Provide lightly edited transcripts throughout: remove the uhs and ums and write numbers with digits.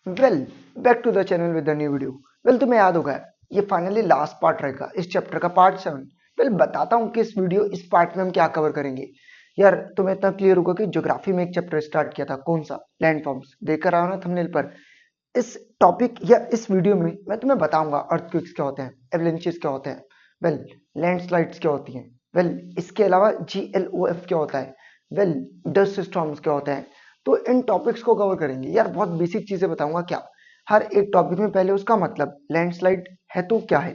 Well back to the channel with new video. तुम्हें याद होगा ये फाइनली लास्ट पार्ट रहेगा इस चैप्टर का, पार्ट 7। बताता हूँ कि इस पार्ट में हम क्या कवर करेंगे। यार तुम्हें इतना क्लियर होगा कि ज्योग्राफी में एक चैप्टर स्टार्ट किया था, कौन सा? लैंडफॉर्म्स। देखकर आओ ना थंबनेल पर। इस टॉपिक या इस वीडियो में मैं तुम्हें बताऊंगा अर्थक्वेक्स क्या होते हैं, एवलेंचेस क्या होते हैं, लैंडस्लाइड्स क्या होती हैं, इसके अलावा GLOF क्या होता है, डस्ट स्टॉर्म्स क्या होता है। तो इन टॉपिक्स को कवर करेंगे। यार बहुत बेसिक चीजें बताऊंगा। क्या हर एक टॉपिक में पहले उसका मतलब, लैंडस्लाइड है तो क्या है,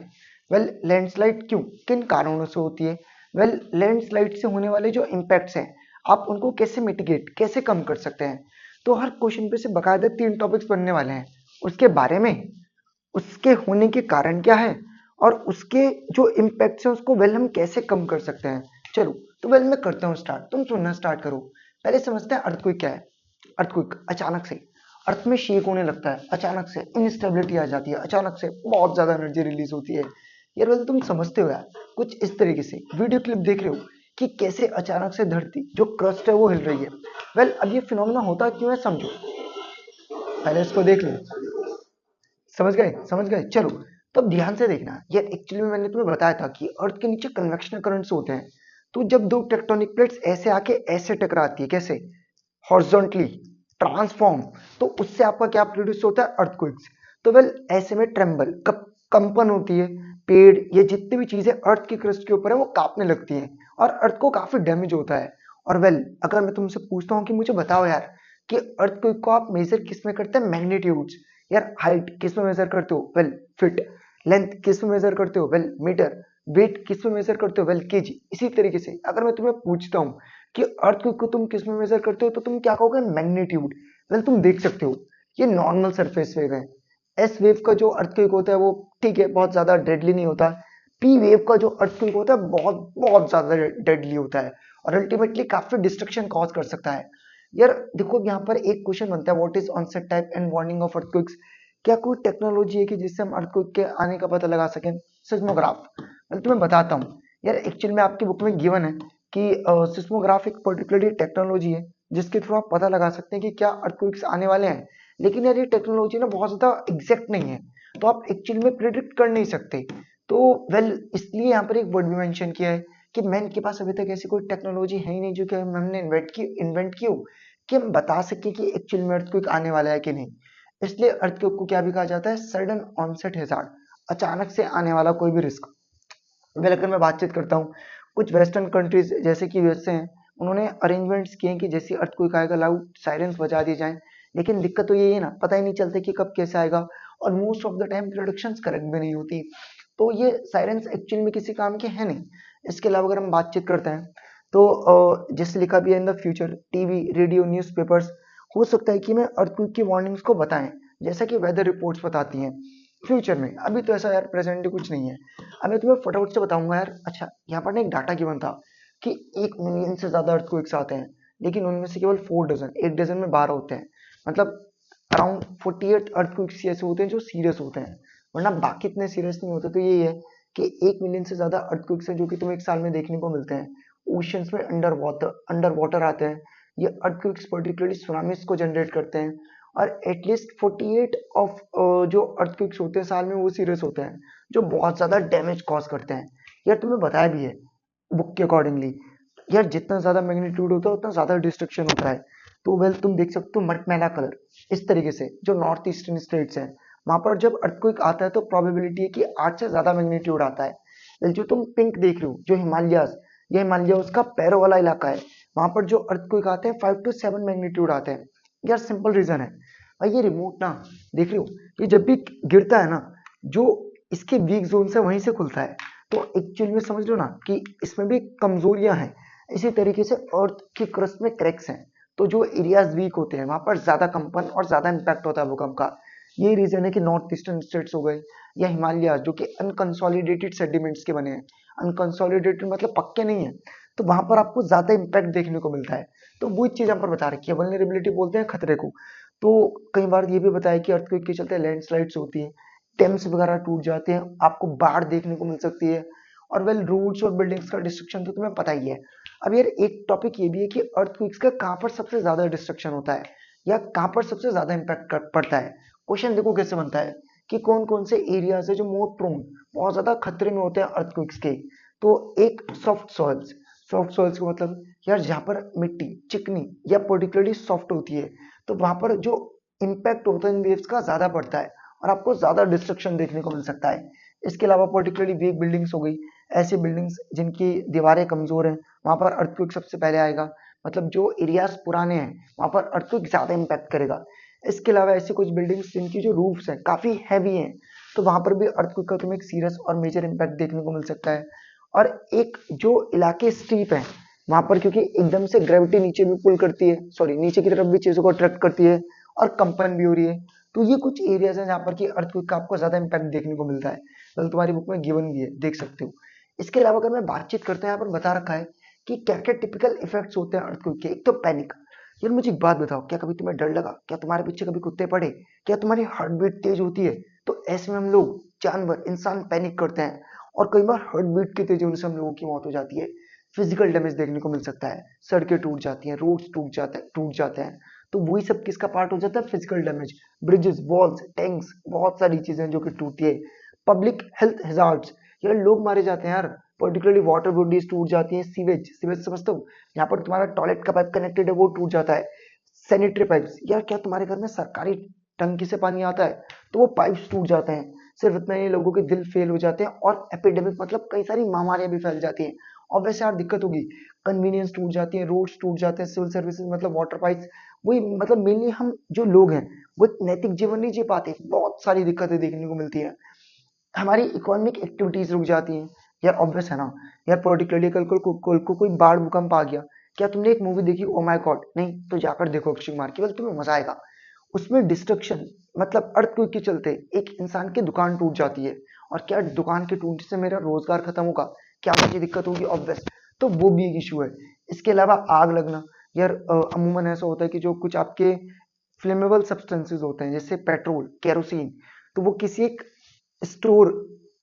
लैंडस्लाइड क्यों, किन कारणों से होती है, लैंडस्लाइड से होने वाले जो इम्पैक्ट्स हैं आप उनको कैसे मिटिगेट, कैसे कम कर सकते हैं। तो हर क्वेश्चन पे से बकायदा 3 टॉपिक्स बनने वाले हैं। उसके बारे में, उसके होने के कारण क्या है, और उसके जो इम्पैक्ट्स हैं उसको हम कैसे कम कर सकते हैं। चलो तो मैं करता हूँ स्टार्ट, तुम सुनना स्टार्ट करो। पहले समझते हैं अर्थक्वेक क्या है। अर्थक्वेक अचानक से अर्थ में शेक होने लगता है, अचानक से इनस्टेबिलिटी आ जाती है, अचानक से बहुत ज्यादा एनर्जी रिलीज होती है। यार तुम समझते हो यार, कुछ इस तरीके से वीडियो क्लिप देख रहे हो कि कैसे अचानक से धरती जो क्रस्ट है वो हिल रही है। अब ये फिनोमेना होता क्यों है समझो, पहले इसको देख लो। समझ गए, समझ गए। चलो तो अब ध्यान से देखना। यार एक्चुअली में मैंने तुम्हें बताया था कि अर्थ के नीचे कन्वेक्शन करंट्स होते हैं। तो जब दो टेक्टोनिक प्लेट्स ऐसे आके ऐसे टकराती है, कैसे? हॉरिजॉन्टली ट्रांसफॉर्म, तो उससे आपका क्या प्रोड्यूस होता है? अर्थक्वेक्स। तो ऐसे में ट्रेम्बल, कंपन होती है। पेड़, ये जितनी भी चीजें अर्थ की क्रस्ट के ऊपर है वो कांपने लगती हैं और अर्थ को काफी डैमेज होता है। और अगर मैं तुमसे पूछता हूँ कि मुझे बताओ यार कि अर्थक्वेक को आप मेजर किस में करते हैं? मैग्नीट्यूड्स। यार हाइट किस में मेजर करते हो? फीट। लेंथ किस में मेजर करते हो? मीटर। वेट किस में मेजर करते हो? केजी। इसी तरीके से अगर मैं तुम्हें पूछता हूँ कि अर्थक्वेक को तुम किस में मेजर करते हो, तो तुम क्या कहोगे? मैग्नीट्यूड। तुम देख सकते हो ये नॉर्मल सरफेस वेव है। एस वेव का जो अर्थक्वेक होता है वो ठीक है, बहुत ज्यादा डेडली नहीं होता। पी वेव का जो अर्थक्वेक होता है बहुत बहुत ज्यादा डेडली होता है और अल्टीमेटली काफी डिस्ट्रक्शन कॉज कर सकता है। यार देखो यहाँ पर एक क्वेश्चन बनता है, what is onset type and warning of earthquakes. क्या कोई टेक्नोलॉजी है कि जिससे हम अर्थक्वेक के आने का पता लगा सकें? सिस्मोग्राफ। मैं तुम्हें बताता हूँ। यार एक्चुअली में आपकी बुक में गिवन है कि सिस्मोग्राफ एक पर्टिकुलरली टेक्नोलॉजी है जिसके थ्रू आप पता लगा सकते हैं कि क्या अर्थक्वेक्स आने वाले हैं। लेकिन यार ये टेक्नोलॉजी ना बहुत ज्यादा एग्जैक्ट नहीं है, तो आप एक्चुअली में प्रिडिक्ट कर नहीं सकते। तो इसलिए यहाँ पर एक वर्ड भी मेंशन किया है कि मैन के पास अभी तक ऐसी कोई टेक्नोलॉजी है ही नहीं जो कि हमने इन्वेंट की हो कि हम बता सके कि एक्चुअल में अर्थक्वेक आने वाला है कि नहीं। इसलिए अर्थक्वेक को क्या भी कहा जाता है? सडन ऑनसेट हैजार्ड, अचानक से आने वाला कोई भी रिस्क। अगर मैं बातचीत करता हूँ, कुछ वेस्टर्न कंट्रीज जैसे कि यूएसए हैं, उन्होंने अरेंजमेंट्स किए हैं कि जैसे अर्थक्वेक आएगा लाउड सायरेंस बजा दिए जाएं। लेकिन दिक्कत तो यही है ना, पता ही नहीं चलता कि कब कैसे आएगा और most of the time productions correct भी नहीं होती। तो ये सायरेंस एक्चुअली में किसी काम के हैं नहीं। इसके अलावा अगर हम बातचीत करते हैं तो जैसे लिखा भी है, in the future TV, radio, newspapers हो सकता है कि मैं अर्थक्वेक की वार्निंग्स को बताएं, जैसा कि वेदर रिपोर्ट्स बताती हैं फ्यूचर में। अभी तो ऐसा यार प्रेजेंटली कुछ नहीं है। अब मैं तुम्हें फटाफट से बताऊंगा यार। अच्छा यहाँ पर ना एक डाटा गिवन था कि 1 मिलियन से ज्यादा अर्थक्वेक्स आते हैं, लेकिन उनमें से केवल 4 डजन, एक डजन में 12 होते हैं। मतलब अराउंड 48 अर्थक्वेक्स ऐसे होते हैं जो सीरियस होते हैं, वरना बाकी इतने सीरियस नहीं होते। तो यही है कि 1 मिलियन से ज्यादा अर्थक्वेक्स हैं जो कि तुम्हें एक साल में देखने को मिलते हैं। ओशियंस में अंडर वाटर आते हैं। ये अर्थक्वेक्स पर्टिकुलरली सुनामीज को जनरेट करते हैं। और एटलीस्ट 48 ऑफ जो अर्थक्वेक्स होते हैं साल में वो सीरियस होते हैं, जो बहुत ज्यादा डैमेज कॉज करते हैं। यार तुम्हें बताया भी है बुक के अकॉर्डिंगली, यार जितना ज्यादा मैग्नीट्यूड होता है उतना ज्यादा डिस्ट्रक्शन होता है। तो तुम देख सकते हो मटमैला कलर, इस तरीके से जो नॉर्थ ईस्टर्न स्टेट्स हैं वहां पर जब अर्थक्वेक आता है तो प्रोबेबिलिटी है कि 8 से ज्यादा मैग्नीट्यूड आता है। जो तुम पिंक देख रहे हो, जो हिमालयास, ये हिमालय का पैरो वाला इलाका है, वहां पर जो अर्थक्वेक आते हैं 5 to 7 मैग्नीट्यूड आते हैं। यार सिंपल रीजन है भाई, ये रिमोट ना, देख रहे हो, ये जब भी गिरता है ना, जो इसके वीक जोन से वहीं से खुलता है। तो एक्चुअली में समझ लो ना कि इसमें भी कमजोरियां हैं। इसी तरीके से अर्थ की क्रस्ट में क्रैक्स हैं, तो जो एरियाज वीक होते हैं वहां पर ज्यादा कंपन और ज्यादा इम्पैक्ट होता है भूकंप का। यही रीजन है कि नॉर्थ ईस्टर्न स्टेट्स हो गए या हिमालय जो कि अनकंसोलिडेटेड सेडिमेंट्स के बने हैं, अनकंसोलिडेटेड मतलब पक्के नहीं है, तो वहां पर आपको ज्यादा इम्पैक्ट देखने को मिलता है। तो वो चीज यहाँ पर बता रखी है, वल्नरेबिलिटी बोलते हैं खतरे को। तो कई बार ये भी बताया कि अर्थक्वेक के चलते लैंडस्लाइड्स होती हैं, डैम्स वगैरह टूट जाते हैं, आपको बाढ़ देखने को मिल सकती है। और रोड्स और बिल्डिंग्स का डिस्ट्रक्शन तो तुम्हें पता ही है। अब यार एक टॉपिक ये भी है कि अर्थक्वेक्स का कहाँ पर सबसे ज्यादा डिस्ट्रक्शन होता है या कहाँ पर सबसे ज्यादा इम्पैक्ट पड़ता है। क्वेश्चन देखो कैसे बनता है कि कौन कौन से एरियाज है जो मोर प्रोन, बहुत ज्यादा खतरे में होते हैं अर्थक्वेक्स के। तो एक सॉफ्ट सॉइल्स का मतलब यार जहाँ पर मिट्टी चिकनी या पर्टिकुलरली सॉफ्ट होती है, तो वहां पर जो इम्पैक्ट होता है इन वेव्स का ज्यादा पड़ता है और आपको ज्यादा डिस्ट्रक्शन देखने को मिल सकता है। इसके अलावा पर्टिकुलरली वीक बिल्डिंग्स हो गई, ऐसी बिल्डिंग्स जिनकी दीवारें कमजोर हैं, वहां पर अर्थक्वेक सबसे पहले आएगा। मतलब जो एरियाज पुराने हैं वहां पर अर्थक्वेक ज्यादा इम्पैक्ट करेगा। इसके अलावा ऐसी कुछ बिल्डिंग्स जिनकी जो रूफ्स हैं काफी हैवी हैं, तो वहां पर भी अर्थक्वेक का तुम्हें एक सीरियस और मेजर इम्पैक्ट देखने को मिल सकता है। और एक जो इलाके स्टीप है वहां पर, क्योंकि एकदम से ग्रेविटी नीचे भी पुल करती है, सॉरी नीचे की तरफ भी चीजों को अट्रैक्ट करती है और कंपन भी हो रही है, तो ये कुछ एरियाज हैं जहां पर कि अर्थक्वेक का आपको ज्यादा इम्पैक्ट देखने को मिलता है। तो तुम्हारी बुक में गिवन भी है, देख सकते हो। इसके अलावा अगर मैं बातचीत करते हैं, यहाँ पर बता रखा है कि क्या क्या टिपिकल इफेक्ट्स होते हैं अर्थक्वेक के। एक तो पैनिक। यार मुझे एक बात बताओ, क्या कभी तुम्हें डर लगा? क्या तुम्हारे पीछे कभी कुत्ते पड़े? क्या तुम्हारी हार्ट बीट तेज होती है? तो ऐसे में हम लोग जानवर इंसान पैनिक करते हैं और कई बार हार्ट बीट के तेज होने से हम लोगों की मौत हो जाती है। फिजिकल डैमेज देखने को मिल सकता है, सड़कें टूट जाती हैं, रोड्स टूट जाते हैं। तो वही सब किसका पार्ट हो जाता है? Physical damage. Bridges, walls, tanks, बहुत सारी चीजें जो कि टूटती है। पब्लिक हेल्थ हैजार्ड्स, यार लोग मारे जाते हैं यार, पर्टिकुलरली वाटर बॉडीज टूट जाती हैं। सीवेज, सीवेज समझते हो? यहाँ पर तुम्हारा टॉयलेट का पाइप कनेक्टेड है वो टूट जाता है। सैनिटरी पाइप्स, यार क्या तुम्हारे घर में सरकारी टंकी से पानी आता है? तो वो पाइप्स टूट जाते हैं। सिर्फ इतना ही, लोगों के दिल फेल हो जाते हैं और एपिडेमिक मतलब कई सारी महामारियां भी फैल जाती हैं। और वैसे यार दिक्कत होगी, कन्वीनियंस टूट जाती है, रोड्स टूट जाते हैं, सिविल सर्विसेज मतलब वाटर पाइप्स। वही मतलब मेनली हम जो लोग हैं वो एक नैतिक जीवन नहीं जी पाते, बहुत सारी दिक्कतें देखने को मिलती है। हमारी इकोनॉमिक एक्टिविटीज रुक जाती हैं। यार ऑब्वियस है ना। यार पर्टिकुलरली कल को कोई बाढ़ भूकंप आ गया। क्या तुमने एक मूवी देखी ओ माय गॉड? नहीं तो जाकर देखो अक्षय कुमार की, बस तुम्हें मजा आएगा। उसमें डिस्ट्रक्शन मतलब अर्थक्वेक के चलते एक इंसान की दुकान टूट जाती है, और क्या दुकान के टूटने से मेरा रोजगार खत्म होगा? क्या मुझे दिक्कत होगी? ऑब्वियस। तो वो भी एक इशू है। इसके अलावा आग लगना। यार अमूमन ऐसा होता है कि जो कुछ आपके फ्लेमेबल सब्सटेंसेस होते हैं जैसे पेट्रोल, केरोसिन, तो वो किसी एक स्टोर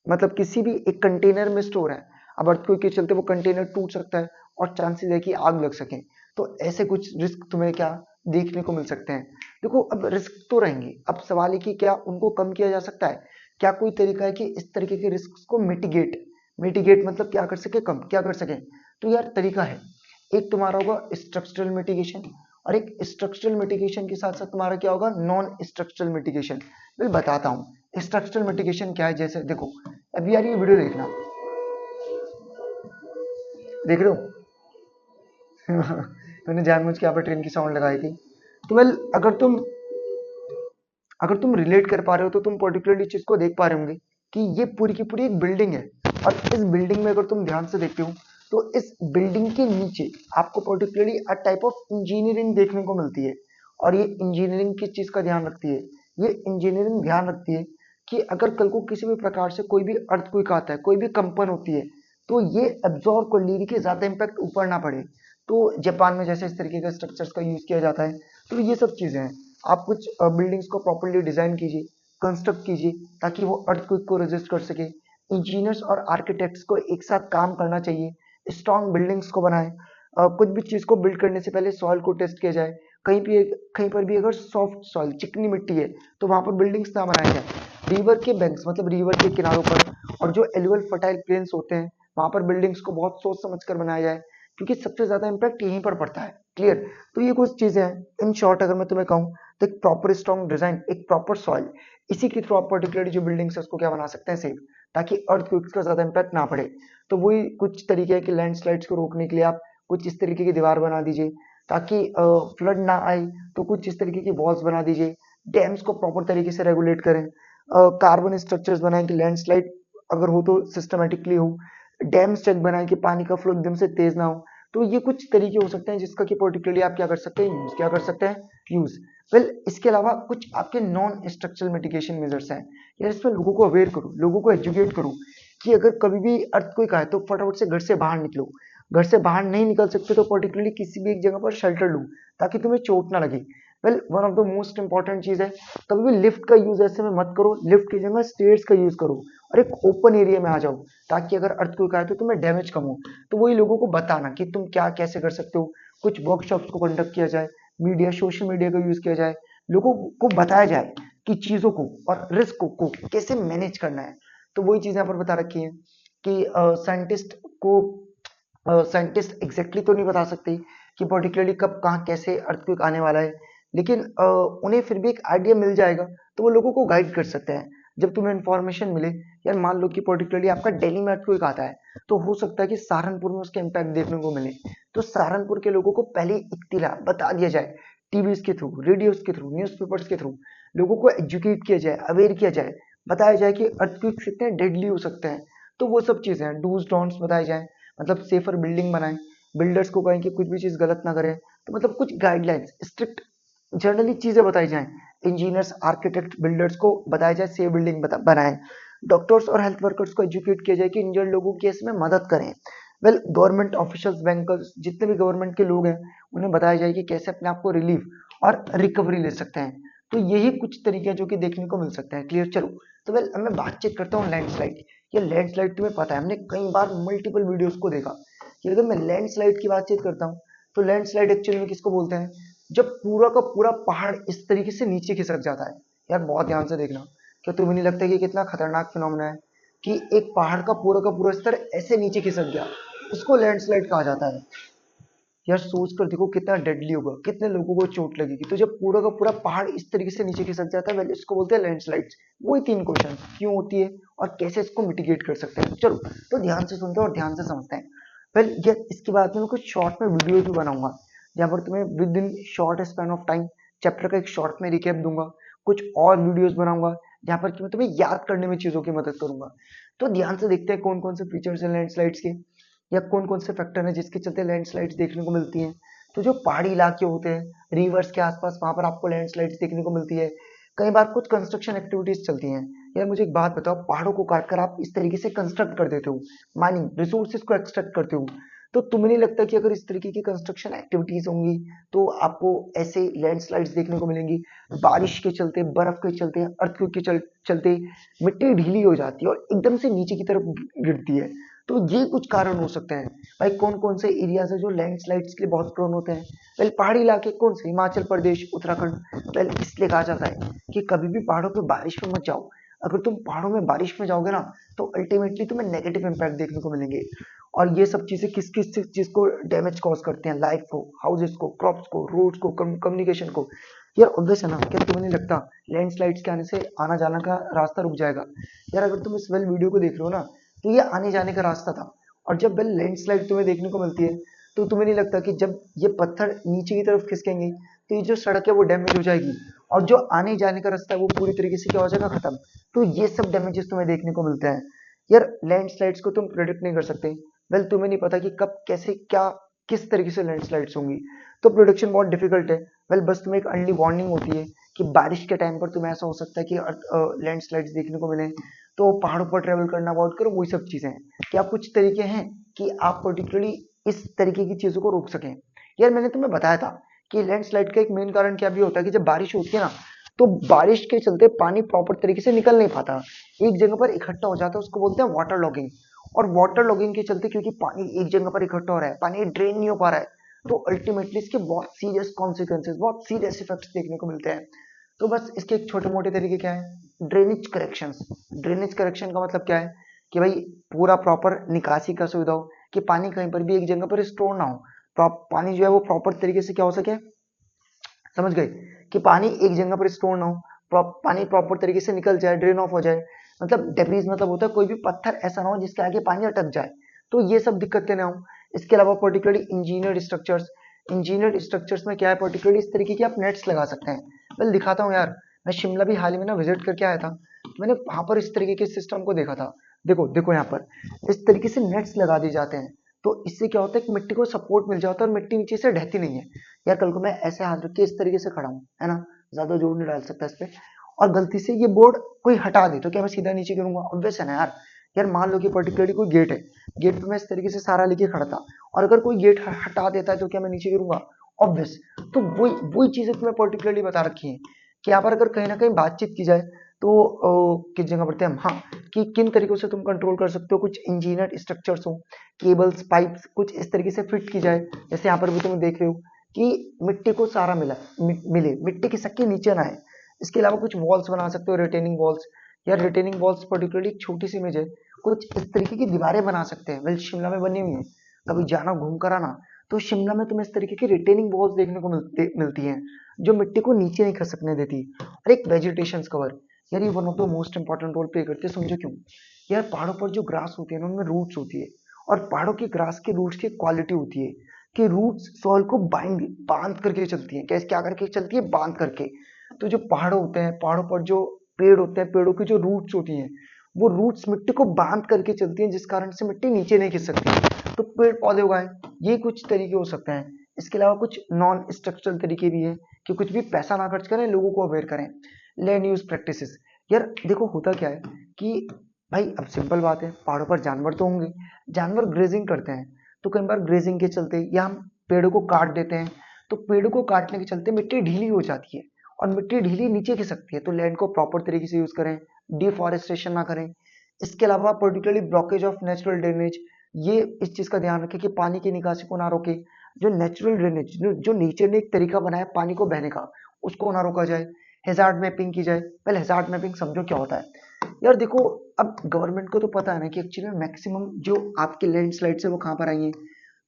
मतलब किसी भी एक कंटेनर में स्टोर है। अब अर्थक्वेक के चलते वो कंटेनर टूट सकता है और चांसेस है कि आग लग सके। तो ऐसे कुछ रिस्क तुम्हें क्या देखने को मिल सकते हैं। देखो अब रिस्क तो रहेंगे, अब सवाल है कि क्या उनको कम किया जा सकता है? क्या कोई तरीका है कि इस तरीके के रिस्क को मिटिगेट, मिटिगेट मतलब क्या कर सके, कम क्या कर सके? तो यार तरीका है। एक तुम्हारा होगा स्ट्रक्चरल मिटिगेशन, और एक स्ट्रक्चरल मिटिगेशन के साथ साथ तुम्हारा क्या होगा, नॉन स्ट्रक्चरल मिटिगेशन। मैं बताता हूँ स्ट्रक्चरल मिटिगेशन क्या है। जैसे देखो, अभी यार ये वीडियो देखना, देख रहे हो? मैंने जानबूझ के यहाँ पर ट्रेन की साउंड लगाई थी। तो वेल, अगर तुम रिलेट कर पा रहे हो तो तुम पर्टिकुलरली चीज को देख पा रहे होंगे कि ये पूरी की पूरी एक बिल्डिंग है। और इस बिल्डिंग में अगर तुम ध्यान से देखते हो तो इस बिल्डिंग के नीचे आपको particularly a type of engineering देखने को मिलती है। और ये इंजीनियरिंग किस चीज का ध्यान रखती है? ये इंजीनियरिंग ध्यान रखती है कि अगर कल को किसी भी प्रकार से कोई भी अर्थक्वेक आता है, कोई भी कंपन होती है, तो ये एब्जॉर्ब कर ले कि ज्यादा इम्पैक्ट ऊपर ना पड़े। तो जापान में जैसे इस तरीके के स्ट्रक्चर्स का यूज किया जाता है। तो ये सब चीजें हैं। आप कुछ बिल्डिंग्स को प्रॉपर्ली डिजाइन कीजिए, कंस्ट्रक्ट कीजिए, ताकि वो अर्थक्वेक को रेजिस्ट कर सके। इंजीनियर्स और आर्किटेक्ट्स को एक साथ काम करना चाहिए, स्ट्रॉन्ग बिल्डिंग्स को बनाएं। कुछ भी चीज को बिल्ड करने से पहले सॉइल को टेस्ट किया जाए। कहीं पर भी अगर सॉफ्ट सॉइल चिकनी मिट्टी है तो वहां पर बिल्डिंग्स ना बनाया जाए। रिवर के बैंक्स मतलब रिवर के किनारों पर और जो एलुअल फर्टाइल प्लेन्स होते हैं वहां पर बिल्डिंग्स को बहुत सोच समझ कर बनाया जाए, क्योंकि सबसे ज्यादा इम्पैक्ट यहीं पर पड़ता है। क्लियर? तो ये कुछ चीजें हैं। इन शॉर्ट अगर मैं तुम्हें कहूँ तो एक प्रॉपर स्ट्रॉन्ग डिजाइन, एक प्रॉपर सॉइल, इसी के थ्रू आप पर्टिकुलरली जो बिल्डिंग्स है उसको क्या बना सकते हैं, सेफ, ताकि अर्थक्वेक्स का ज्यादा इम्पैक्ट ना पड़े। तो वही कुछ तरीके है कि लैंडस्लाइड्स को रोकने के लिए आप कुछ इस तरीके की दीवार बना दीजिए ताकि फ्लड ना आए। तो कुछ इस तरीके की वॉल्स बना दीजिए। डैम्स को प्रॉपर तरीके से रेगुलेट करें। कार्बन स्ट्रक्चर्स बनाएं कि लैंडस्लाइड अगर हो तो सिस्टमेटिकली हो। डैम स्ट्रक्चर बनाएं कि पानी का फ्लो एकदम से तेज ना हो। तो ये कुछ तरीके हो सकते हैं जिसका कि पर्टिकुलरली आप क्या कर सकते हैं, यूज क्या कर सकते हैं, यूज। वेल, इसके अलावा कुछ आपके नॉन स्ट्रक्चरल मिटिगेशन मेजर्स हैं। यार इसमें लोगों को अवेयर करो, लोगों को एजुकेट करो कि अगर कभी भी अर्थक्वेक आए तो फटाफट से घर से बाहर निकलो। घर से बाहर नहीं निकल सकते तो पर्टिकुलरली किसी भी एक जगह पर शेल्टर लो ताकि तुम्हें चोट ना लगे। Well, one of the most important चीज है, कभी भी लिफ्ट का यूज ऐसे में मत करो। लिफ्ट की जगह स्टेयर्स का यूज करो और एक ओपन एरिया में आ जाओ, ताकि अगर अर्थक्वेक आए तो तुम्हें डैमेज कम हो। तो वही लोगों को बताना कि तुम क्या कैसे कर सकते हो। कुछ वर्कशॉप्स को कंडक्ट किया जाए, मीडिया सोशल मीडिया का यूज किया जाए, लोगों को बताया जाए कि चीजों को और रिस्क को कैसे मैनेज करना है। तो वही चीज यहाँ पर बता रखी है कि साइंटिस्ट एग्जैक्टली तो नहीं बता सकते कि पर्टिकुलरली कब कहाँ कैसे अर्थक्वेक आने वाला है, लेकिन उन्हें फिर भी एक आइडिया मिल जाएगा, तो वो लोगों को गाइड कर सकते हैं। जब तुम्हें इन्फॉर्मेशन मिले, यार मान लो कि पर्टिकुलरली आपका दिल्ली में अर्थक्वेक आता है, तो हो सकता है कि सहारनपुर में उसका इम्पैक्ट देखने को मिले, तो सहारनपुर के लोगों को पहले इत्तिला बता दिया जाए, टीवीज के थ्रू, रेडियोज के थ्रू, न्यूज़पेपर्स के थ्रू लोगों को एजुकेट किया जाए, अवेयर किया जाए, बताया जाए कि अर्थक्वेक कितने डेडली हो सकते हैं। तो वो सब चीजें हैं, डूज डॉन्ट्स बताए जाए, मतलब सेफर बिल्डिंग बनाएं, बिल्डर्स को कहें कि कुछ भी चीज गलत ना करें, तो मतलब कुछ गाइडलाइंस स्ट्रिक्ट जनरली चीजें बताई जाएं। इंजीनियर्स, आर्किटेक्ट, बिल्डर्स को बताया जाए सेफ बिल्डिंग बनाएं। डॉक्टर्स और हेल्थ वर्कर्स को एजुकेट किया जाए कि इंजर्ड लोगों की केस में मदद करें। वेल गवर्नमेंट ऑफिशियल्स, बैंकर्स, जितने भी गवर्नमेंट के लोग हैं, उन्हें बताया जाए कि कैसे अपने आप को रिलीफ और रिकवरी ले सकते हैं। तो यही कुछ तरीके हैं जो कि देखने को मिल सकते हैं। क्लियर? चलो, तो वेल अब मैं बातचीत करता हूँ लैंडस्लाइड। ये लैंडस्लाइड तुम्हें पता है, हमने कई बार मल्टीपल वीडियोस को देखा कि अगर मैं लैंडस्लाइड की बातचीत करता हूँ, तो लैंडस्लाइड एक्चुअली में किसको बोलते हैं? जब पूरा का पूरा पहाड़ इस तरीके से नीचे खिसक जाता है। यार बहुत ध्यान से देखना, क्या तुम्हें नहीं लगता कि कितना खतरनाक फिनोमेना है कि एक पहाड़ का पूरा स्तर ऐसे नीचे खिसक गया, उसको लैंडस्लाइड कहा जाता है। यार सोच कर देखो कितना डेडली होगा, कितने लोगों को चोट लगेगी। तो जब पूरा का पूरा पहाड़ इस तरीके से नीचे खिसक जाता है, इसको बोलते हैं लैंडस्लाइड्स। वही 3 क्वेश्चन, क्यों होती है और कैसे इसको मिटिगेट कर सकते हैं। चलो, तो ध्यान से सुनते हैं और ध्यान से समझते हैं। वेल ये इसके बाद में मैं कुछ शॉर्ट में वीडियो भी बनाऊंगा, जहाँ पर तुम्हें with in short span of time chapter का एक शॉर्ट में रिकैप दूंगा। कुछ और वीडियोस बनाऊंगा जहाँ पर कि मैं तुम्हें याद करने में चीजों की मदद करूंगा। तो ध्यान से देखते हैं कौन कौन से फीचर्स हैं लैंडस्लाइड्स के, या कौन कौन से फैक्टर हैं जिसके चलते लैंडस्लाइड्स देखने को मिलती हैं। तो जो पहाड़ी इलाके होते हैं, रिवर्स के आसपास, वहां पर आपको लैंडस्लाइड्स देखने को मिलती है। कई बार कुछ कंस्ट्रक्शन एक्टिविटीज चलती हैं। यार मुझे एक बात बताओ, पहाड़ों को काटकर आप इस तरीके से कंस्ट्रक्ट कर देते हो, माइनिंग रिसोर्सेज को एक्सट्रैक्ट करते हो, तो तुम्हें नहीं लगता कि अगर इस तरीके की कंस्ट्रक्शन एक्टिविटीज होंगी तो आपको ऐसे लैंडस्लाइड्स देखने को मिलेंगी? बारिश के चलते, बर्फ के चलते, अर्थक्वेक के चलते मिट्टी ढीली हो जाती है और एकदम से नीचे की तरफ गिरती है। तो ये कुछ कारण हो सकते हैं। भाई कौन कौन से एरियाज है जो लैंडस्लाइड्स के लिए बहुत प्रोन होते हैं? वेल पहाड़ी इलाके कौन से? हिमाचल प्रदेश, उत्तराखंड। वेल इसलिए कहा जाता है कि कभी भी पहाड़ों पे बारिश में मत जाओ। अगर तुम पहाड़ों में बारिश में जाओगे ना, तो अल्टीमेटली तुम्हें नेगेटिव इंपैक्ट देखने को मिलेंगे। और ये सब चीजें किस किस चीज को डैमेज कॉज करते हैं? लाइफ को, हाउसेस को, क्रॉप्स को, रोड्स को, कम्युनिकेशन को। यार ऑब्वियस है ना, क्या तुम्हें नहीं लगता लैंडस्लाइड्स के आने से आना जाना का रास्ता रुक जाएगा? यार अगर तुम इस वेल वीडियो को देख रहे हो ना, तो ये आने जाने का रास्ता था। और जब वेल लैंडस्लाइड तुम्हें देखने को मिलती है, तो तुम्हें नहीं लगता कि जब ये पत्थर नीचे की तरफ खिसकेंगे, तो ये जो सड़क है वो डैमेज हो जाएगी, और जो आने जाने का रास्ता है वो पूरी तरीके से क्या हो जाएगा? खत्म। तो ये सब डैमेजेस तुम्हें देखने को मिलते हैं। यार लैंडस्लाइड्स को तुम प्रेडिक्ट नहीं कर सकते। वेल तुम्हें नहीं पता कि कब, कैसे, क्या, किस तरीके से लैंडस्लाइड्स होंगी, तो प्रोडिक्शन बहुत डिफिकल्ट है। वेल बस तुम्हें एक अर्ली वार्निंग होती है कि बारिश के टाइम पर तुम्हें ऐसा हो सकता है कि लैंडस्लाइड्स देखने को मिले, तो पहाड़ों पर ट्रेवल करना अवॉइड करो। वही सब चीजें हैं। क्या कुछ तरीके हैं कि आप पर्टिकुलरली इस तरीके की चीजों को रोक सकें? यार मैंने तुम्हें बताया था कि लैंडस्लाइड का एक मेन कारण क्या भी होता है कि जब बारिश होती है ना, तो बारिश के चलते पानी प्रॉपर तरीके से निकल नहीं पाता, एक जगह पर इकट्ठा हो जाता है, उसको बोलते हैं वाटर लॉगिंग। और वाटर लॉगिंग के चलते, क्योंकि पानी एक जगह पर इकट्ठा हो रहा है, पानी ड्रेन नहीं हो पा रहा है, तो अल्टीमेटली इसके बहुत सीरियस कॉन्सिक्वेंसेस, बहुत सीरियस इफेक्ट्स देखने को मिलते हैं। तो बस इसके एक छोटे मोटे तरीके क्या है? Drainage corrections. ड्रेनेज करेक्शन का मतलब क्या है? कि भाई पूरा प्रॉपर निकासी का सुविधा हो, कि पानी कहीं पर भी एक जगह पर स्टोर ना हो, पानी जो है वो प्रॉपर तरीके से क्या हो सके, समझ गए? कि पानी एक जगह पर स्टोर ना हो, पानी प्रॉपर तरीके से निकल जाए, ड्रेन ऑफ हो जाए। मतलब डेब्रीज मतलब होता है कोई भी पत्थर ऐसा ना हो जिसके आगे पानी अटक जाए, तो ये सब दिक्कतें ना हो। इसके अलावा particularly engineered structures, engineered structures में क्या है, पर्टिकुलरली इस तरीके के आप नेट्स लगा सकते हैं। मैं दिखाता हूँ यार, मैं शिमला भी हाल ही में ना विजिट करके आया था, मैंने वहां पर इस तरीके के सिस्टम को देखा था। देखो देखो यहाँ पर इस तरीके से नेट्स लगा दिए जाते हैं, तो इससे क्या होता है कि मिट्टी को सपोर्ट मिल जाता है और मिट्टी नीचे से ढहती नहीं है। यार कल को मैं ऐसे हाथ रख के इस तरीके से खड़ा हूँ, है ना, ज्यादा जोर नहीं डाल सकता इस पे, और गलती से ये बोर्ड कोई हटा दे, तो क्या मैं सीधा नीचे गिरूंगा? ऑब्वियस है ना यार। यार मान लो कि पर्टिकुलरली कोई गेट है, गेट पे मैं इस तरीके से सारा लेके खड़ा था, और अगर कोई गेट हटा देता है तो क्या मैं नीचे गिरूंगा? ऑब्वियस। तो वही वही चीजें तुम्हें पर्टिकुलरली बता रखी है कि यहाँ पर अगर कहीं ना कहीं बातचीत की जाए, तो किस जगह पढ़ते हैं हम, हाँ, कि किन तरीकों से तुम कंट्रोल कर सकते हो। कुछ इंजीनियर्ड स्ट्रक्चर्स हो, केबल्स, पाइप्स कुछ इस तरीके से फिट की जाए, जैसे यहाँ पर भी तुम देख रहे हो कि मिट्टी को सारा मिले, मिट्टी की सक्के नीचे ना आए। इसके अलावा कुछ वॉल्स बना सकते हो, रिटेनिंग वॉल्स, या रिटेनिंग वॉल्स पर्टिकुलरली एक छोटी सी इमेज है, कुछ इस तरीके की दीवारें बना सकते हैं। वेल शिमला में बनी हुई है, कभी जाना घूम कर आना, तो शिमला में तुम्हें इस तरीके की रिटेनिंग वॉल्स देखने को मिलती हैं जो मिट्टी को नीचे नहीं खसकने देती। और एक वेजिटेशन कवर, यार ये one of the most important role play करती है, समझो क्यों। यार पहाड़ों पर जो ग्रास होती है ना, उनमें रूट्स होती है, और पहाड़ों की ग्रास के रूट्स की क्वालिटी होती है कि रूट्स सॉइल को बांध करके चलती है। कैसे, क्या करके चलती है? बांध करके। तो जो पहाड़ होते हैं, पहाड़ों पर जो पेड़ होते हैं, पेड़ों की जो रूट्स होती हैं, वो रूट्स मिट्टी को बांध करके चलती हैं, जिस कारण से मिट्टी नीचे नहीं खिस सकती। तो पेड़ पौधे उगाएं, ये कुछ तरीके हो सकते हैं। इसके अलावा कुछ नॉन स्ट्रक्चरल तरीके भी है कि कुछ भी पैसा ना खर्च करें, लोगों को अवेयर करें। लैंड यूज प्रैक्टिसेस, यार देखो होता क्या है कि भाई अब सिंपल बात है, पहाड़ों पर जानवर तो होंगे, जानवर ग्रेजिंग करते हैं, तो कई बार ग्रेजिंग के चलते या हम पेड़ों को काट देते हैं, तो पेड़ों को काटने के चलते मिट्टी ढीली हो जाती है, और मिट्टी ढीली नीचे खिसकती है। तो लैंड को प्रॉपर तरीके से यूज करें, डिफॉरेस्टेशन ना करें। इसके अलावा particularly blockage of natural drainage, ये इस चीज का ध्यान रखें कि पानी की निकासी को ना रोके। जो नेचुरल ड्रेनेज, जो नेचर ने एक तरीका बनाया पानी को बहने का, उसको ना रोका जाए। हैजार्ड मैपिंग की जाए। पहले हैजार्ड मैपिंग समझो क्या होता है। यार देखो, अब गवर्नमेंट को तो पता है ना कि एक्चुअली में मैक्सिमम जो आपके लैंडस्लाइड्स है वो कहाँ पर आई है।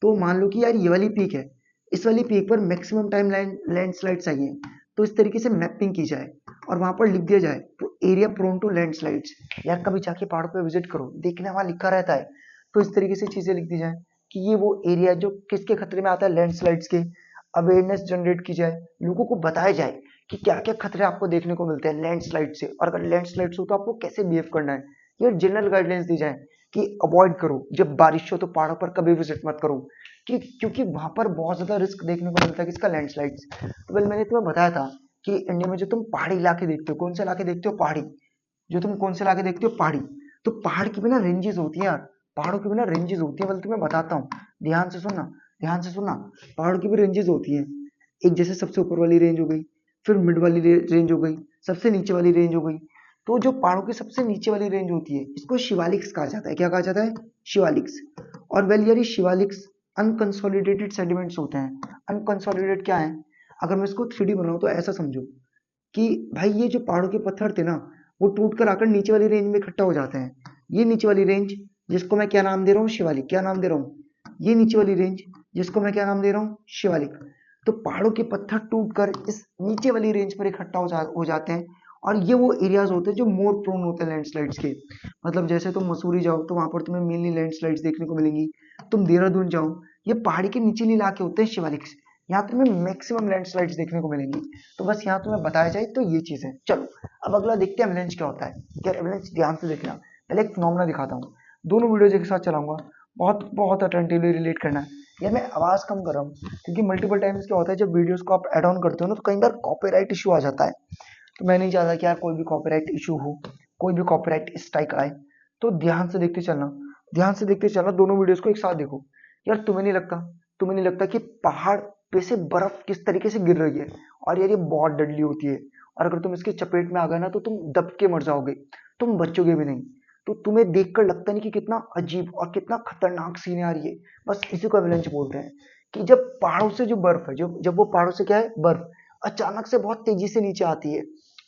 तो मान लो कि यार ये वाली पीक है, इस वाली पीक पर मैक्सिमम टाइम लैंडस्लाइड्स आई है, तो इस तरीके से मैपिंग की जाए और वहां पर लिख दिया जाए तो एरिया प्रोन टू लैंडस्लाइड्स। यार कभी जाके पहाड़ों पे विजिट करो, देखने वहां लिखा रहता है, तो इस तरीके से चीजें लिख दी जाए कि ये वो एरिया जो किसके खतरे में आता है, लैंडस्लाइड्स के। अवेयरनेस जनरेट की जाए, लोगों को बताया जाए कि क्या क्या खतरे आपको देखने को मिलते हैं लैंडस्लाइड से, और अगर लैंडस्लाइड्स हो तो आपको कैसे बिहेव करना है। ये जनरल गाइडलाइंस दी जाए कि अवॉइड करो, जब बारिश हो तो पहाड़ों पर कभी विजिट मत करो, कि क्योंकि वहां पर बहुत ज्यादा रिस्क देखने को मिलता है किसका, लैंडस्लाइड्स। तो वेल मैंने तुम्हें बताया था कि इंडिया में जो तुम पहाड़ी इलाके देखते हो, कौन से इलाके देखते हो, पहाड़ी, जो तुम कौन से इलाके देखते हो, पहाड़ी। तो पहाड़ की भी ना रेंजेस होती है यार, पहाड़ों की भी ना रेंजेस होती है, बल्कि तुम्हें बताता हूँ, ध्यान से सुनना, ध्यान से सुनना। पहाड़ों की भी रेंजेस होती है, एक जैसे सबसे ऊपर वाली रेंज हो गई, फिर मिड वाली रेंज हो गई, सबसे नीचे वाली रेंज हो गई। तो जो पहाड़ों की सबसे नीचे वाली रेंज होती है, इसको शिवालिक्स कहा जाता है। क्या कहा जाता है? शिवालिक्स। और वेल यार ये शिवालिक्स अनकंसोलिडेटेड सेडिमेंट्स होते हैं। अनकंसोलिडेटेड क्या है? अगर मैं इसको 3D बनाऊं तो ऐसा समझो कि भाई ये जो पहाड़ों के पत्थर थे ना, वो टूट कर आकर नीचे वाली रेंज में इकट्ठा हो जाते हैं। ये नीचे वाली रेंज, जिसको मैं क्या नाम दे रहा हूँ, शिवालिक। क्या नाम दे रहा हूँ? ये नीचे वाली रेंज, जिसको मैं क्या नाम दे रहा हूँ, शिवालिक। तो पहाड़ों के पत्थर टूट कर इस नीचे वाली रेंज पर इकट्ठा हो जाते हैं, और ये वो एरियाज होते हैं जो मोर प्रोन होते हैं लैंडस्लाइड्स के। मतलब जैसे तुम मसूरी जाओ तो वहां पर तुम्हें मेनली लैंडस्लाइड्स देखने को मिलेंगी। तुम देहरादून जाओ, ये पहाड़ी के निचले इलाके होते हैं शिवालिक्स, यहाँ तुम्हें मैक्सिमम लैंडस्लाइड्स देखने को मिलेंगी। तो बस यहाँ तुम्हें बताया जाए तो ये चीज है। चलो अब अगला देखते हैं एवलांच क्या होता है। यार एवलांच ध्यान से देखना, पहले एक फिनोमेना दिखाता हूँ, दोनों वीडियोज एक साथ चलाऊंगा, बहुत बहुत अटेंटिवली रिलेट करना है। यार मैं आवाज कम कर रहा हूँ क्योंकि मल्टीपल टाइम्स क्या होता है, जब वीडियोस को आप एड ऑन करते हो ना, तो कई बार कॉपीराइट इशू आ जाता है। तो मैं नहीं चाहता कि यार कोई भी कॉपीराइट इशू हो, कोई भी कॉपीराइट स्ट्राइक आए। तो ध्यान से देखते चलना, ध्यान से देखते चलना, दोनों वीडियोस को एक साथ देखो। यार तुम्हें नहीं लगता कि पहाड़ पे से बर्फ किस तरीके से गिर रही है, और यार ये बहुत डडली होती है, और अगर तुम इसके चपेट में आ गए ना तो तुम दब के मर जाओगे, तुम बचोगे भी नहीं। तो तुम्हें देखकर लगता नहीं कि कितना अजीब और कितना खतरनाक सीन आ रही है। बस इसी को एवलांच बोलते हैं, कि जब पहाड़ों से जो बर्फ है, जब वो पहाड़ों से क्या है, बर्फ अचानक से बहुत तेजी से नीचे आती है,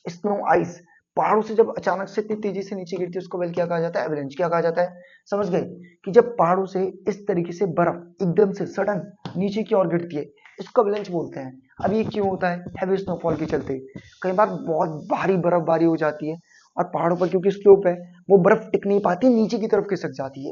स्नो आइस, पहाड़ों से जब अचानक से इतनी तेजी से नीचे गिरती है, उसको वेल क्या कहा जाता है, एवलांच। क्या कहा जाता है, समझ गए? कि जब पहाड़ों से इस तरीके से बर्फ एकदम से सडन नीचे की ओर गिरती है, इसको एवलांच बोलते हैं। अब ये क्यों होता है? हैवी स्नोफॉल के चलते कई बार बहुत भारी बर्फबारी हो जाती है, और पहाड़ों पर क्योंकि स्लोप है, वो बर्फ टिक नहीं पाती, नीचे की तरफ खिसक जाती है।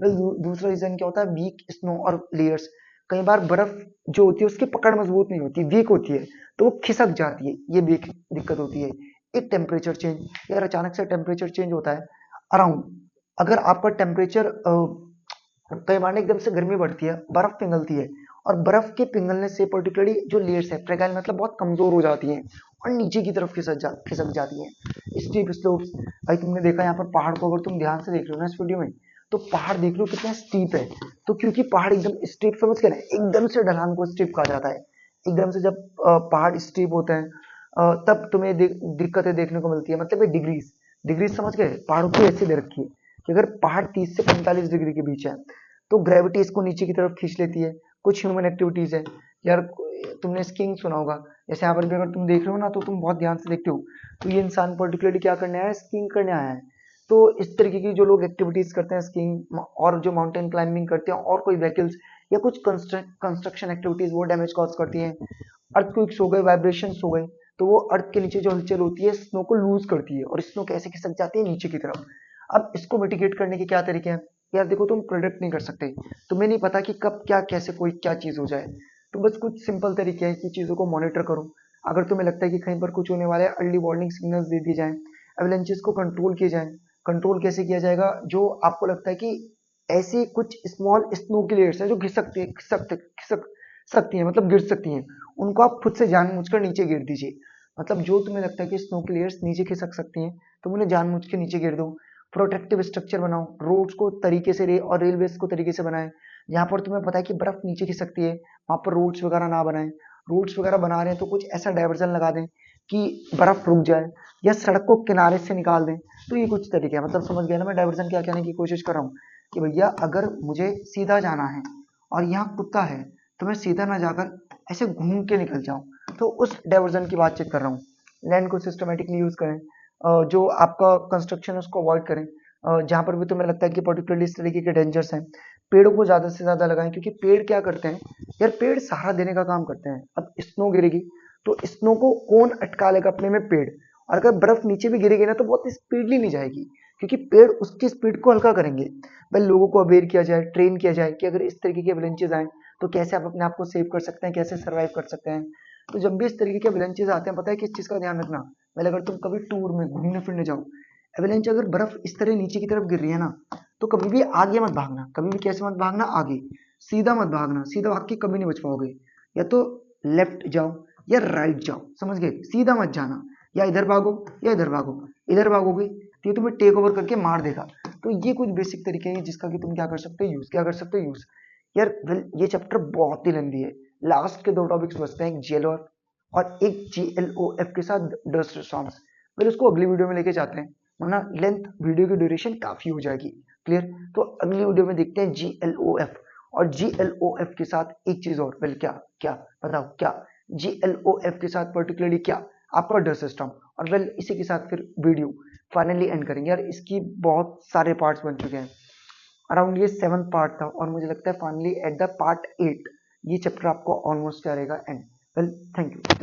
वेल दूसरा रीजन क्या होता है, वीक स्नो और लेयर्स। कई बार बर्फ जो होती है उसकी पकड़ मजबूत नहीं होती, वीक होती है, तो वो खिसक जाती है, ये भी एक दिक्कत होती है। एक टेम्परेचर चेंज, यार अचानक से टेम्परेचर चेंज होता है अराउंड, अगर आपका टेम्परेचर कई बार एकदम से गर्मी बढ़ती है, बर्फ पिघलती है, और बर्फ के पिघलने से पर्टिकुलरली जो लेयर्स है, फ्रेगाइल मतलब बहुत कमजोर हो जाती हैं, और नीचे की तरफ खिसक जाती हैं। स्टीप स्लोप्स, भाई तुमने देखा यहाँ पर पहाड़ को, अगर तुम ध्यान से देख रहे हो ना इस वीडियो में, तो पहाड़ देख लो कितना स्टीप है। तो क्योंकि पहाड़ एकदम स्टीप, समझ के ना, एकदम से ढलान को स्टीप कहा जाता है। एकदम से जब पहाड़ स्टीप होते हैं, तब तुम्हें दिक्कतें देखने को मिलती है। मतलब ये डिग्रीज, डिग्रीज समझ गए? पहाड़ों की ऐसे दे रखी है कि अगर पहाड़ 30 से 45 डिग्री के बीच है, तो ग्रेविटी इसको नीचे की तरफ खींच लेती है। कुछ ह्यूमन एक्टिविटीज है, यार तुमने स्कीइंग सुना होगा, जैसे यहाँ पर भी अगर तुम देख रहे हो ना, तो तुम बहुत ध्यान से देखते हो, तो ये इंसान पर्टिकुलरली क्या करने आया है, स्कीइंग करने आया है। तो इस तरीके की जो लोग एक्टिविटीज करते हैं स्कीइंग और जो माउंटेन क्लाइंबिंग करते हैं और कोई व्हीकल्स या कुछ कंस्ट्रक्शन एक्टिविटीज वो डैमेज कॉज करती हैं, अर्थक्वेक्स हो गए, वाइब्रेशंस हो गए, तो वो अर्थ के नीचे जो हलचल होती है स्नो को लूज करती है और स्नो कैसे खिसक जाती है नीचे की तरफ। अब इसको मिटिगेट करने के क्या तरीके हैं? यार देखो, तुम प्रोडिक्ट नहीं कर सकते, तुम्हें नहीं पता कि कब क्या कैसे कोई क्या चीज हो जाए। तो बस कुछ सिंपल तरीके हैं कि चीजों को मॉनिटर करो। अगर तुम्हें लगता है कि कहीं पर कुछ होने वाला है, अर्ली वार्निंग सिग्नल्स दे दिए जाएं, एवलेंचेस को कंट्रोल किए जाएं। कंट्रोल कैसे किया जाएगा? जो आपको लगता है कि ऐसी कुछ स्मॉल स्नो की लेयर्स है जो खिसक सकती हैं, मतलब गिर सकती हैं, उनको आप खुद से जानबूझकर नीचे गिर दीजिए। मतलब जो तुम्हें लगता है कि स्नो की लेयर्स नीचे खिसक सकती हैं, तुम उन्हें जानबूझ के नीचे गिर दो। प्रोटेक्टिव स्ट्रक्चर बनाओ, रोड्स को तरीके से और रेलवेज को तरीके से बनाएं। जहाँ पर तुम्हें पता है कि बर्फ नीचे खिसकती है, वहां पर रोड्स वगैरह ना बनाएं। रोड्स वगैरह बना रहे हैं तो कुछ ऐसा डाइवर्जन लगा दें कि बर्फ रुक जाए, या सड़क को किनारे से निकाल दें। तो ये कुछ तरीके हैं, मतलब समझ गया ना मैं डाइवर्जन क्या कहने की कोशिश कर रहा हूँ? कि भैया अगर मुझे सीधा जाना है और यहाँ कुत्ता है, तो मैं सीधा ना जाकर ऐसे घूम के निकल जाऊं, तो उस डाइवर्जन की बातचीत कर रहा हूँ। लैंड को सिस्टमेटिकली यूज करें, जो आपका कंस्ट्रक्शन है उसको अवॉइड करें। जहां पर भी तुम्हें लगता है कि पर्टिकुलरली इस तरीके के डेंजर्स हैं, पेड़ों को ज्यादा से ज्यादा लगाएं, क्योंकि पेड़ क्या करते हैं यार, पेड़ सहारा देने का काम करते हैं। अब स्नो गिरेगी तो स्नो को कौन अटका लेगा अपने में? पेड़। और अगर बर्फ नीचे भी गिरेगी ना, तो बहुत स्पीडली नहीं जाएगी, क्योंकि पेड़ उसकी स्पीड को हल्का करेंगे। भाई लोगों को अवेयर किया जाए, ट्रेन किया जाए कि अगर इस तरीके के एवलेंचेस आए तो कैसे आप अपने आप को सेव कर सकते हैं, कैसे सर्वाइव कर सकते हैं। तो जब भी इस तरीके के एवलेंचेस आते हैं, पता है किस चीज का ध्यान रखना? पहले अगर तुम कभी टूर में घूमने फिरने जाओ, एवलेंच अगर बर्फ इस तरह नीचे की तरफ गिर रही है ना, तो कभी भी आगे मत भागना, कभी भी कैसे मत भागना, आगे सीधा मत भागना, सीधा भाग के कभी नहीं बच पाओगे। या तो लेफ्ट जाओ या राइट जाओ, समझ गए? सीधा मत जाना, या इधर भागो या इधर भागो। इधर भागोगे तो ये तुम्हें टेक ओवर करके मार देगा। तो ये कुछ बेसिक तरीके हैं जिसका कि तुम क्या कर सकते हो, यूज क्या कर सकते हो यूज। यार ये चैप्टर बहुत ही लेंदी है, लास्ट के दो टॉपिक्स बचते हैं, एक जीएलओएफ और एक जीएलओएफ के साथ डस्ट स्टॉर्म्स। फिर उसको अगली वीडियो में लेके जाते हैं, वरना लेंथ वीडियो की ड्यूरेशन काफी हो जाएगी। क्लियर? तो अगली वीडियो में देखते हैं जीएलओएफ, और जीएलओएफ के साथ एक चीज और। वेल क्या क्या बताओ क्या? जीएलओएफ के साथ पर्टिकुलरली क्या? आपका डस्ट सिस्टम। और वेल इसी के साथ फिर वीडियो फाइनली एंड करेंगे। यार इसकी बहुत सारे पार्ट्स बन चुके हैं, अराउंड ये 7th पार्ट था, और मुझे लगता है फाइनली एट द पार्ट 8 ये चैप्टर आपको ऑलमोस्ट क्या रहेगा एंड। Well thank you.